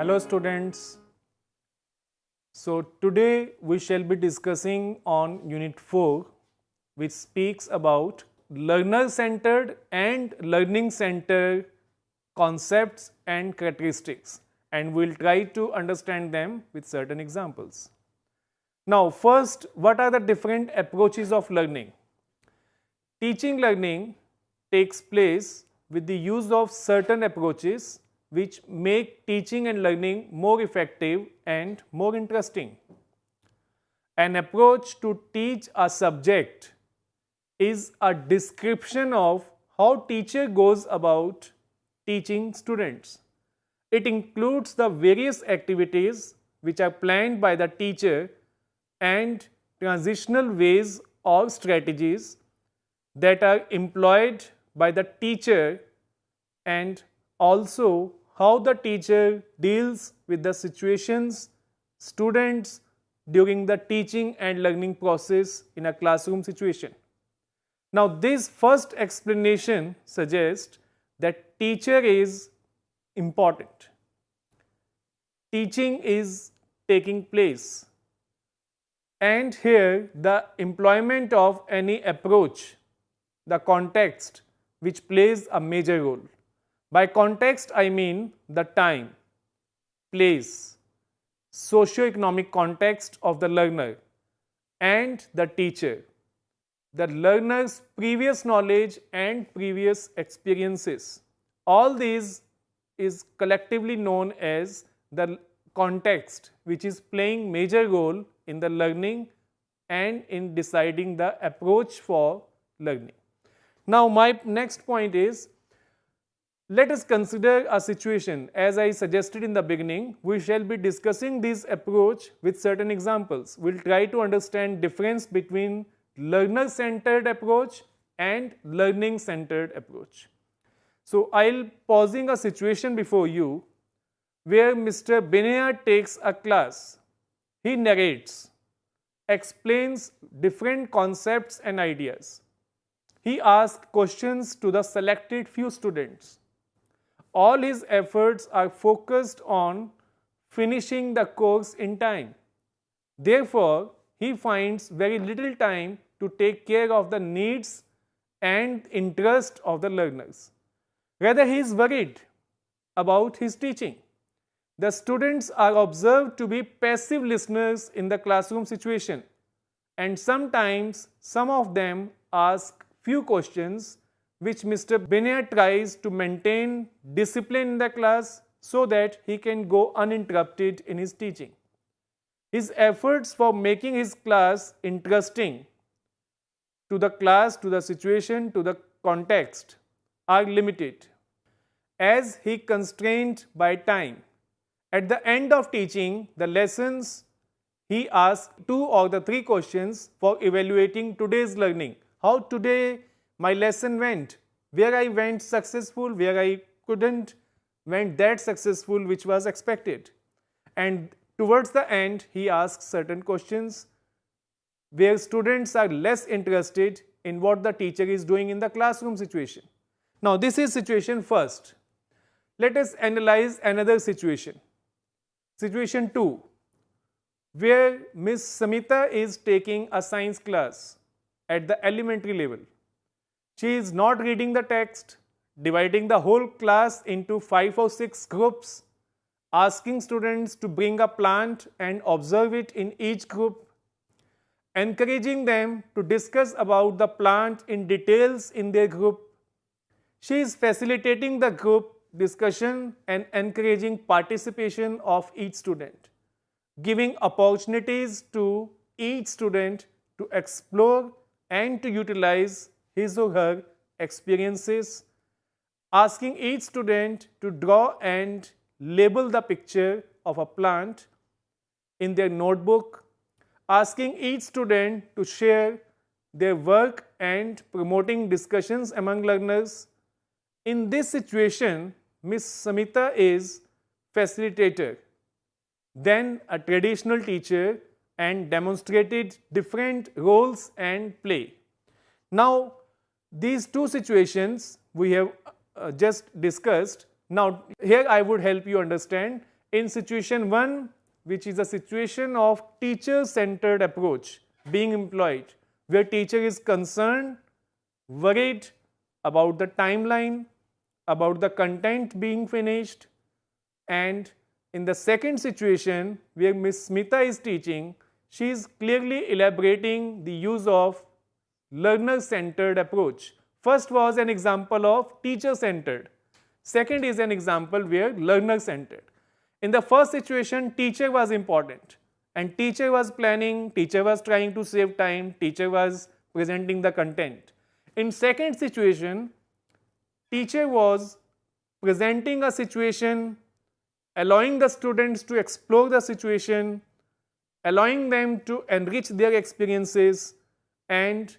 Hello students. So today we shall be discussing on Unit 4, which speaks about learner-centered and learning-centered concepts and characteristics, and we'll try to understand them with certain examples. Now first, what are the different approaches of learning? Teaching learning takes place with the use of certain approaches which make teaching and learning more effective and more interesting. An approach to teach a subject is a description of how teacher goes about teaching students. It includes the various activities which are planned by the teacher and transitional ways or strategies that are employed by the teacher, and also how the teacher deals with the situations, students during the teaching and learning process in a classroom situation. Now this first explanation suggests that teacher is important. Teaching is taking place, and here the employment of any approach, the context, which plays a major role. By context, I mean the time, place, socio-economic context of the learner and the teacher, the learner's previous knowledge and previous experiences. All these is collectively known as the context, which is playing major role in the learning and in deciding the approach for learning. Now my next point is, let us consider a situation. As I suggested in the beginning, we shall be discussing this approach with certain examples. We'll try to understand difference between learner-centered approach and learning-centered approach. So I'll pausing a situation before you where Mr. Binaya takes a class. He narrates, explains different concepts and ideas. He asks questions to the selected few students. All his efforts are focused on finishing the course in time. Therefore, he finds very little time to take care of the needs and interest of the learners. Rather, he is worried about his teaching. The students are observed to be passive listeners in the classroom situation, and sometimes some of them ask few questions, which Mr. Binaya tries to maintain discipline in the class so that he can go uninterrupted in his teaching. His efforts for making his class interesting to the class, to the situation, to the context are limited, as he constrained by time. At the end of teaching the lessons, he asks 2 or 3 questions for evaluating today's learning. How today my lesson went, where I went successful, where I couldn't went that successful which was expected. And towards the end, he asks certain questions where students are less interested in what the teacher is doing in the classroom situation. Now this is situation first. Let us analyze another situation. Situation 2, where Miss Samita is taking a science class at the elementary level. She is not reading the text, dividing the whole class into 5 or 6 groups, asking students to bring a plant and observe it in each group, encouraging them to discuss about the plant in details in their group. She is facilitating the group discussion and encouraging participation of each student, giving opportunities to each student to explore and to utilize his or her experiences, asking each student to draw and label the picture of a plant in their notebook, asking each student to share their work and promoting discussions among learners. In this situation, Miss Samita is facilitator, then a traditional teacher, and demonstrated different roles and play. Now, these two situations we have just discussed. Now, here I would help you understand In situation 1, which is a situation of teacher-centered approach being employed, where teacher is concerned, worried about the timeline, about the content being finished, and in the second situation where Ms. Smita is teaching, she is clearly elaborating the use of learner-centered approach. First was an example of teacher-centered. Second is an example where learner-centered. In the first situation, teacher was important and teacher was planning, teacher was trying to save time, teacher was presenting the content. In second situation, teacher was presenting a situation, allowing the students to explore the situation, allowing them to enrich their experiences and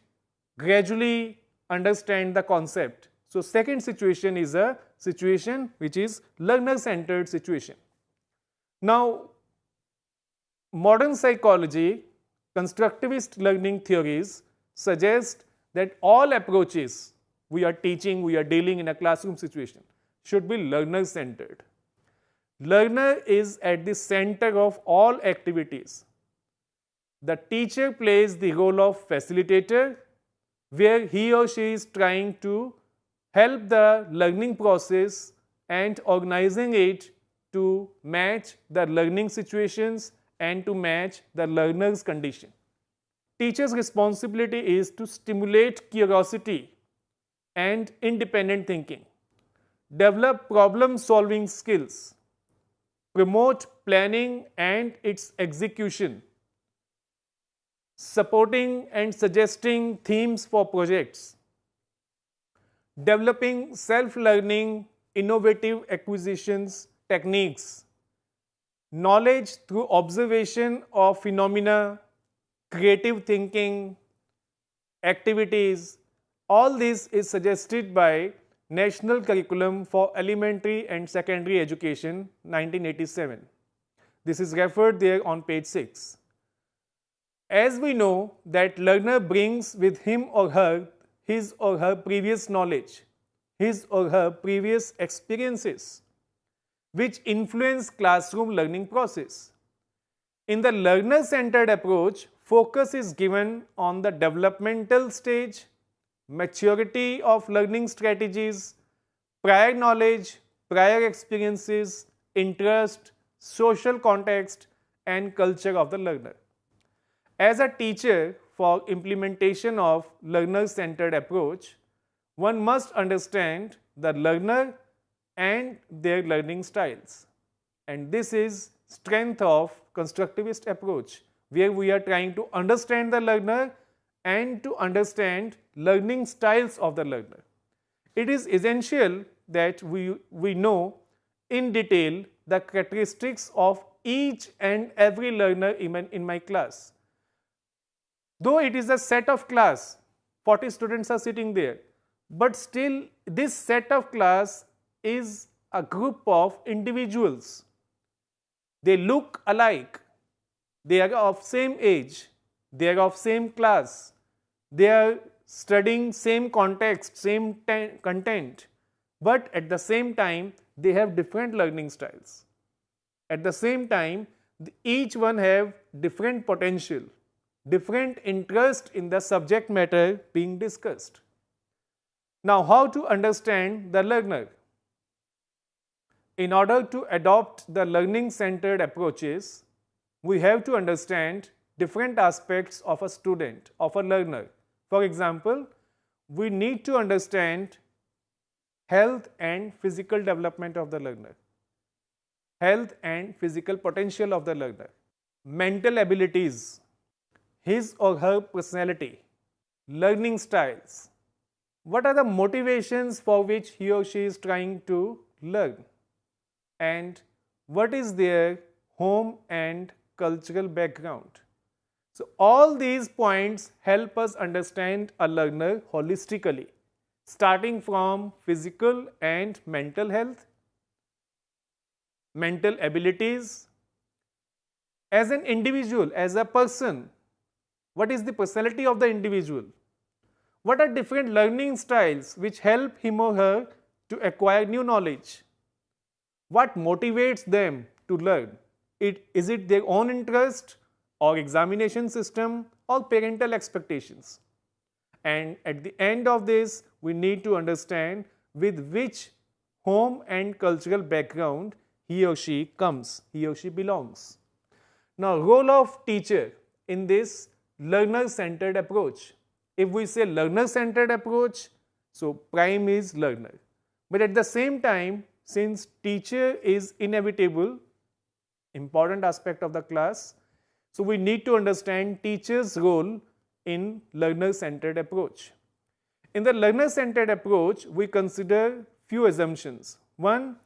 gradually understand the concept. So second situation is a situation which is learner-centered situation. Now, modern psychology, constructivist learning theories suggest that all approaches we are teaching, we are dealing in a classroom situation should be learner-centered. Learner is at the center of all activities. The teacher plays the role of facilitator, where he or she is trying to help the learning process and organizing it to match the learning situations and to match the learner's condition. Teacher's responsibility is to stimulate curiosity and independent thinking, develop problem-solving skills, promote planning and its execution, supporting and suggesting themes for projects, developing self-learning, innovative acquisitions, techniques, knowledge through observation of phenomena, creative thinking, activities. All this is suggested by National Curriculum for Elementary and Secondary Education, 1987. This is referred there on page 6. As we know that learner brings with him or her his or her previous knowledge, his or her previous experiences, which influence classroom learning process. In the learner-centered approach, focus is given on the developmental stage, maturity of learning strategies, prior knowledge, prior experiences, interest, social context, and culture of the learner. As a teacher, for implementation of learner-centered approach, one must understand the learner and their learning styles. And this is strength of constructivist approach, where we are trying to understand the learner and to understand learning styles of the learner. It is essential that we know in detail the characteristics of each and every learner in my class. Though it is a set of class, 40 students are sitting there, but still this set of class is a group of individuals. They look alike, they are of same age, they are of same class, they are studying same context, same content, but at the same time they have different learning styles. At the same time, each one have different potential, different interest in the subject matter being discussed. Now, how to understand the learner? In order to adopt the learning-centered approaches, we have to understand different aspects of a student, of a learner. For example, we need to understand health and physical development of the learner, health and physical potential of the learner, mental abilities, his or her personality, learning styles. What are the motivations for which he or she is trying to learn? And what is their home and cultural background? So all these points help us understand a learner holistically, starting from physical and mental health, mental abilities, as an individual, as a person. What is the personality of the individual? What are different learning styles which help him or her to acquire new knowledge? What motivates them to learn? Is it their own interest or examination system or parental expectations? And at the end of this, we need to understand with which home and cultural background he or she comes, he or she belongs. Now, role of teacher in this learner-centered approach. If we say learner-centered approach, so prime is learner. But at the same time, since teacher is inevitable, important aspect of the class, so we need to understand teacher's role in learner-centered approach. In the learner-centered approach, we consider few assumptions. One,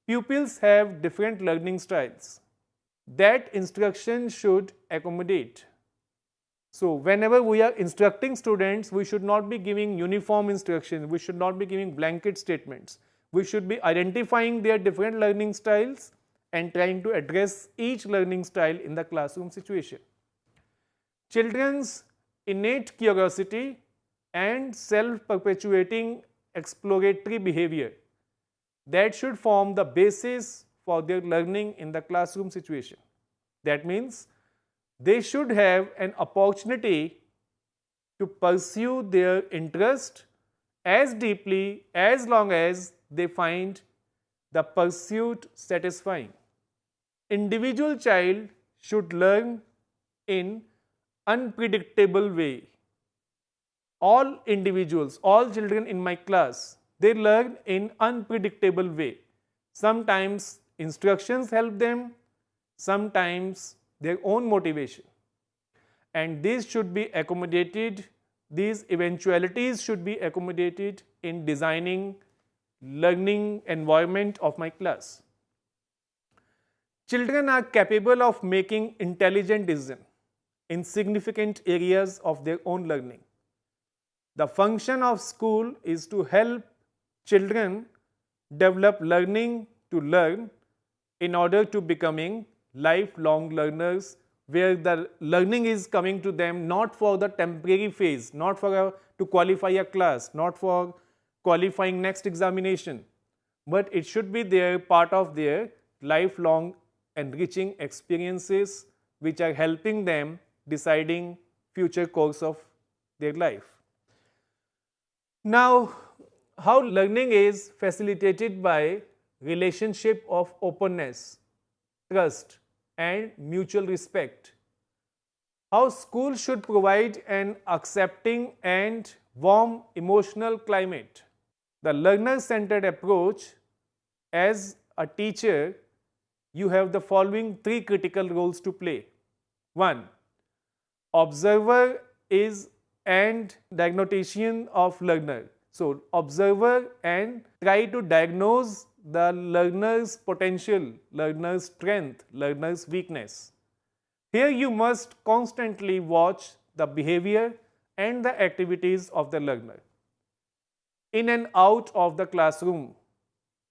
pupils have different learning styles that instruction should accommodate. So, whenever we are instructing students, we should not be giving uniform instructions, we should not be giving blanket statements. We should be identifying their different learning styles and trying to address each learning style in the classroom situation. Children's innate curiosity and self-perpetuating exploratory behavior that should form the basis for their learning in the classroom situation. That means they should have an opportunity to pursue their interest as deeply as long as they find the pursuit satisfying. Individual child should learn in unpredictable way. All individuals, all children in my class, they learn in unpredictable way. Sometimes instructions help them, sometimes their own motivation. And these should be accommodated, these eventualities should be accommodated in designing learning environment of my class. Children are capable of making intelligent decisions in significant areas of their own learning. The function of school is to help children develop learning to learn in order to becoming lifelong learners, where the learning is coming to them not for the temporary phase, not for to qualify a class, not for qualifying next examination, but it should be their part of their lifelong enriching experiences which are helping them deciding future course of their life. Now, how learning is facilitated by relationship of openness, trust and mutual respect. How school should provide an accepting and warm emotional climate. The learner-centered approach, as a teacher, you have the following three critical roles to play. One, observer is and diagnostician of learner. So, observer and try to diagnose the learner's potential, learner's strength, learner's weakness. Here you must constantly watch the behavior and the activities of the learner in and out of the classroom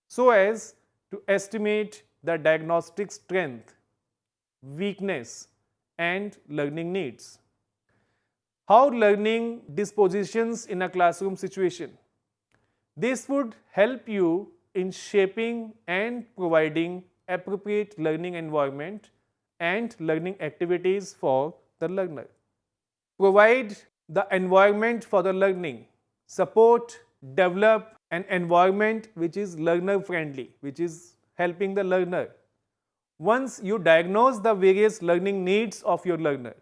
so as to estimate the diagnostic strength, weakness and learning needs. How learning dispositions in a classroom situation. This would help you in shaping and providing appropriate learning environment and learning activities for the learner. Provide the environment for the learning. Support, develop an environment which is learner friendly, which is helping the learner. Once you diagnose the various learning needs of your learner,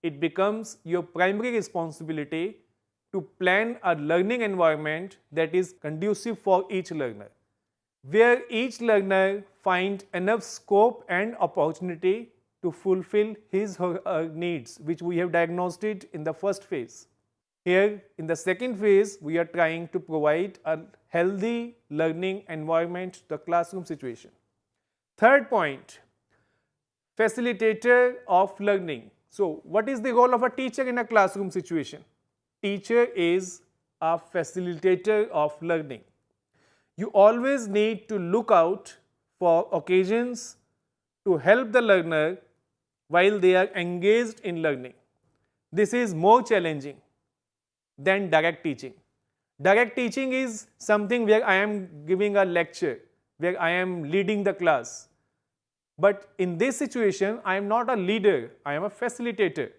it becomes your primary responsibility to plan a learning environment that is conducive for each learner, where each learner finds enough scope and opportunity to fulfill his or her needs, which we have diagnosed it in the first phase. Here, in the second phase, we are trying to provide a healthy learning environment to the classroom situation. Third point, facilitator of learning. So, what is the role of a teacher in a classroom situation? Teacher is a facilitator of learning. You always need to look out for occasions to help the learner while they are engaged in learning. This is more challenging than direct teaching. Direct teaching is something where I am giving a lecture, where I am leading the class. But in this situation, I am not a leader, I am a facilitator.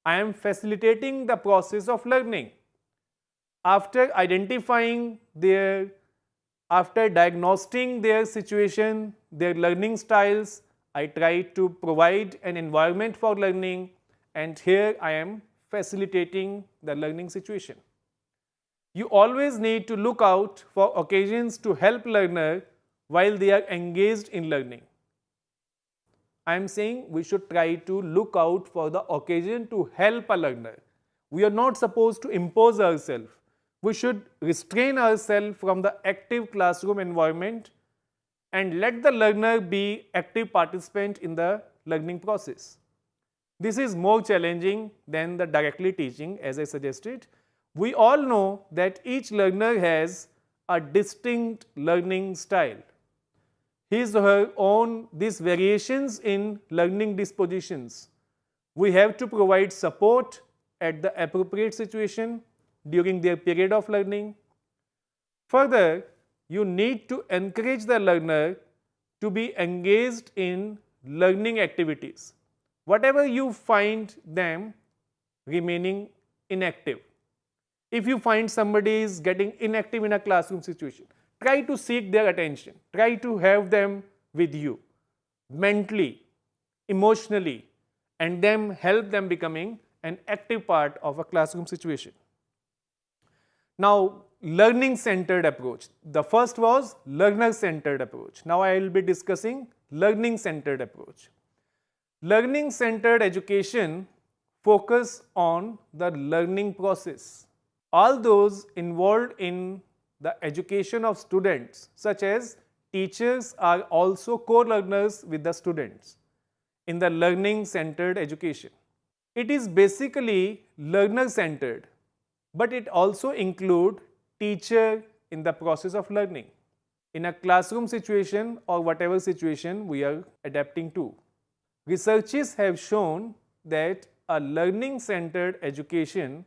I am facilitating the process of learning. After identifying after diagnosing their situation, their learning styles, I try to provide an environment for learning, and here I am facilitating the learning situation. You always need to look out for occasions to help learner while they are engaged in learning. I am saying we should try to look out for the occasion to help a learner. We are not supposed to impose ourselves. We should restrain ourselves from the active classroom environment and let the learner be active participant in the learning process. This is more challenging than the directly teaching, as I suggested. We all know that each learner has a distinct learning style. His or her own, these variations in learning dispositions. We have to provide support at the appropriate situation during their period of learning. Further, you need to encourage the learner to be engaged in learning activities. Whatever you find them remaining inactive. If you find somebody is getting inactive in a classroom situation, try to seek their attention. Try to have them with you mentally, emotionally, and then help them becoming an active part of a classroom situation. Now, learning-centered approach. The first was learner-centered approach. Now, I will be discussing learning-centered approach. Learning-centered education focus on the learning process. All those involved in the education of students, such as teachers, are also co-learners with the students in the learning-centered education. It is basically learner-centered, but it also includes teacher in the process of learning in a classroom situation or whatever situation we are adapting to. Researches have shown that a learning-centered education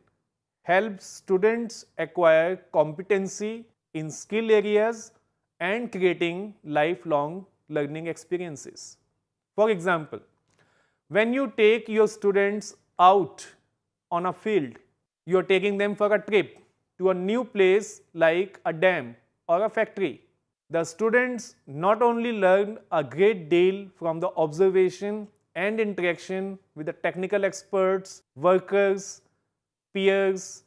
helps students acquire competency in skill areas and creating lifelong learning experiences. For example, when you take your students out on a field, you are taking them for a trip to a new place like a dam or a factory. The students not only learn a great deal from the observation and interaction with the technical experts, workers, peers,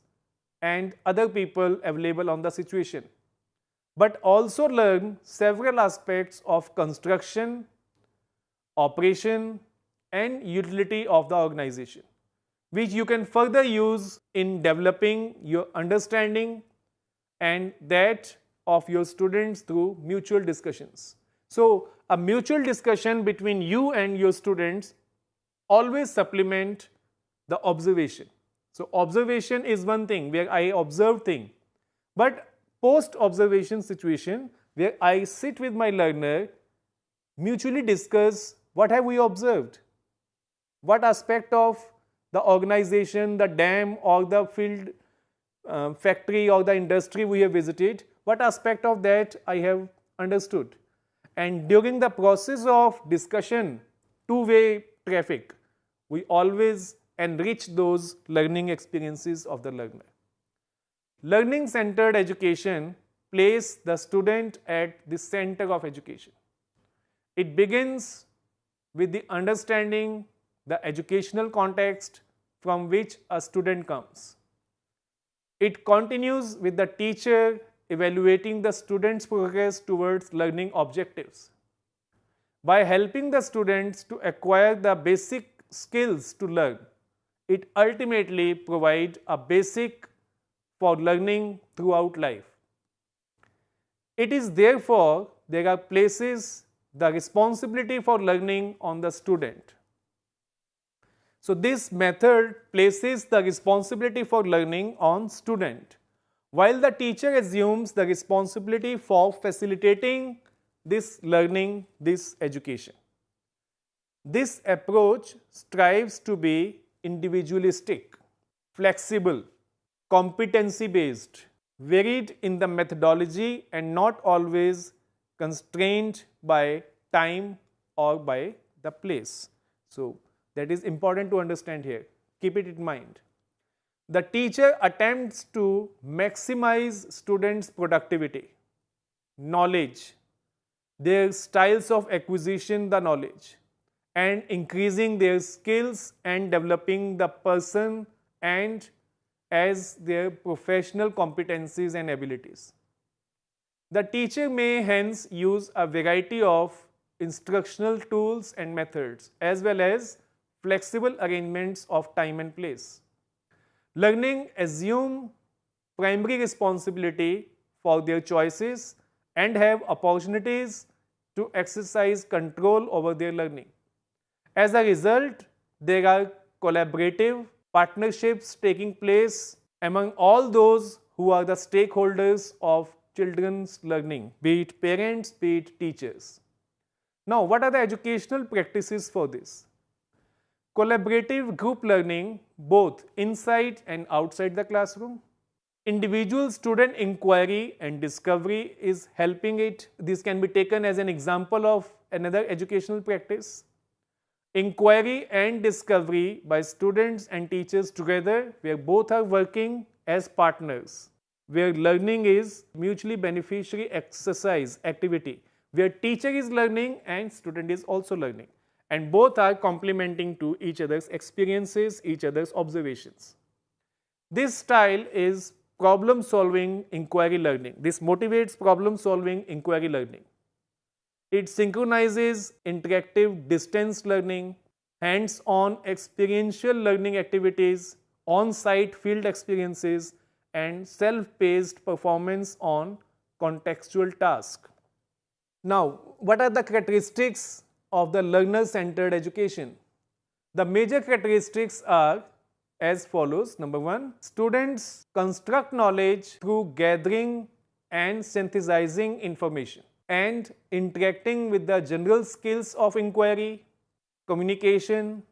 and other people available on the situation, but also learn several aspects of construction, operation, and utility of the organization, which you can further use in developing your understanding and that of your students through mutual discussions. So, a mutual discussion between you and your students always supplement the observation. So, observation is one thing where I observe thing, but post-observation situation where I sit with my learner, mutually discuss what have we observed, what aspect of the organization, the dam or the field, factory or the industry we have visited, what aspect of that I have understood. And during the process of discussion, two-way traffic, we always enrich those learning experiences of the learner. Learning-centered education places the student at the center of education. It begins with the understanding the educational context from which a student comes. It continues with the teacher evaluating the student's progress towards learning objectives. By helping the students to acquire the basic skills to learn, it ultimately provides a basic for learning throughout life. It is therefore, there are places the responsibility for learning on the student. So, this method places the responsibility for learning on student, while the teacher assumes the responsibility for facilitating this learning, this education. This approach strives to be individualistic, flexible, competency-based, varied in the methodology and not always constrained by time or by the place. So, that is important to understand here. Keep it in mind. The teacher attempts to maximize students' productivity, knowledge, their styles of acquisition the knowledge, and increasing their skills and developing the person and as their professional competencies and abilities. The teacher may hence use a variety of instructional tools and methods as well as flexible arrangements of time and place. Learning assume primary responsibility for their choices and have opportunities to exercise control over their learning. As a result, there are collaborative partnerships taking place among all those who are the stakeholders of children's learning, be it parents, be it teachers. Now, what are the educational practices for this? Collaborative group learning both inside and outside the classroom. Individual student inquiry and discovery is helping it. This can be taken as an example of another educational practice. Inquiry and discovery by students and teachers together, where both are working as partners, where learning is mutually beneficiary exercise activity, where teacher is learning and student is also learning, and both are complementing to each other's experiences, each other's observations. This style is problem solving inquiry learning. This motivates problem solving inquiry learning. It synchronizes interactive distance learning, hands-on experiential learning activities, on-site field experiences, and self-paced performance on contextual tasks. Now, what are the characteristics of the learner-centered education? The major characteristics are as follows. Number one, students construct knowledge through gathering and synthesizing information and interacting with the general skills of inquiry, communication,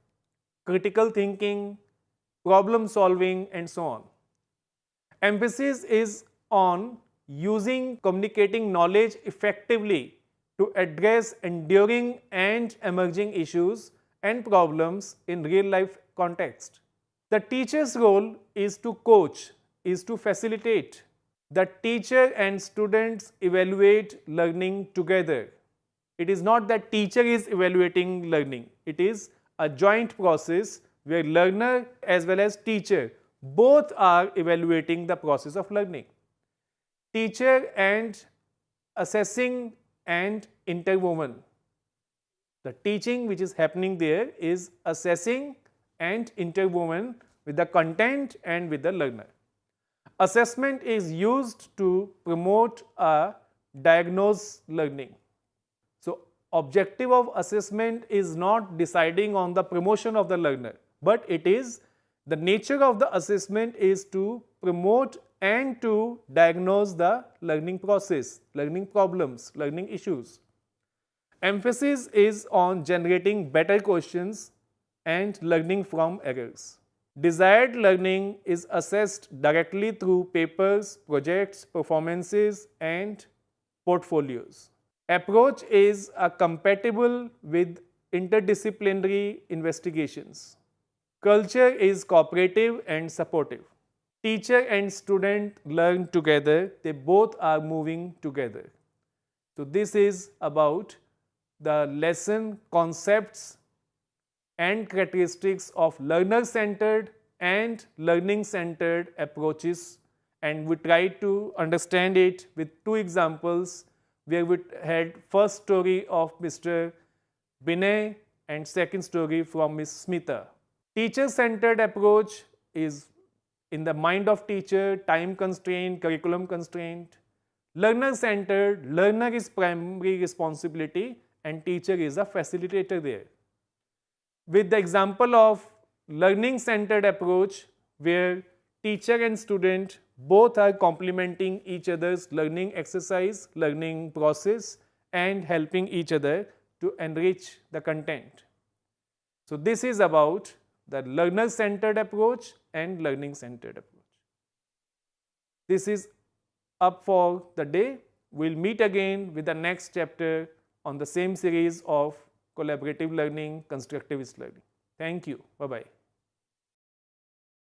critical thinking, problem solving, and so on. Emphasis is on using communicating knowledge effectively to address enduring and emerging issues and problems in real life context. The teacher's role is to coach, is to facilitate. The teacher and students evaluate learning together. It is not that teacher is evaluating learning. It is a joint process where learner as well as teacher both are evaluating the process of learning. Teacher and assessing and interwoven. The teaching which is happening there is assessing and interwoven with the content and with the learner. Assessment is used to promote a diagnose learning. So, objective of assessment is not deciding on the promotion of the learner, but it is the nature of the assessment is to promote and to diagnose the learning process, learning problems, learning issues. Emphasis is on generating better questions and learning from errors. Desired learning is assessed directly through papers, projects, performances, and portfolios. Approach is compatible with interdisciplinary investigations. Culture is cooperative and supportive. Teacher and student learn together, they both are moving together. So, this is about the lesson concepts and characteristics of learner-centered and learning-centered approaches, and we try to understand it with two examples where we had first story of Mr. Binay and second story from Ms. Smita. Teacher-centered approach is in the mind of teacher, time constraint, curriculum constraint. Learner-centered, learner is primary responsibility and teacher is a facilitator there. With the example of learning-centered approach where teacher and student both are complementing each other's learning exercise, learning process and helping each other to enrich the content. So, this is about the learner-centered approach and learning-centered approach. This is up for the day. We will meet again with the next chapter on the same series of collaborative learning, constructivist learning. Thank you. Bye-bye.